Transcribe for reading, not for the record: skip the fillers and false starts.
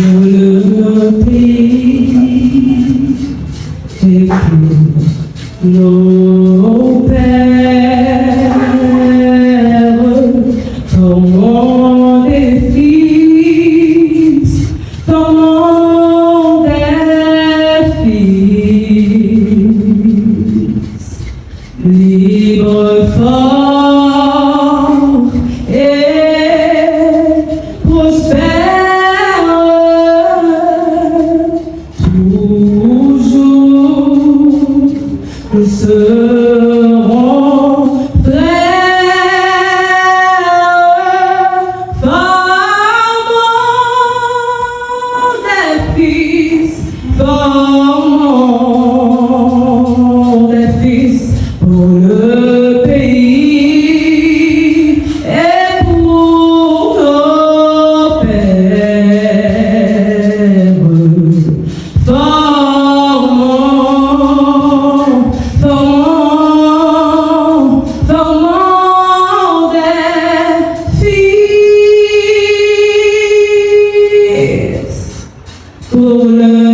le pays et pour nos pères, formons des fils, formons des fils, libres, forts et prospères, toujours nous serons frères, formons des fils, formons des fils pour le pays et pour nos pères. Formons des fils pour le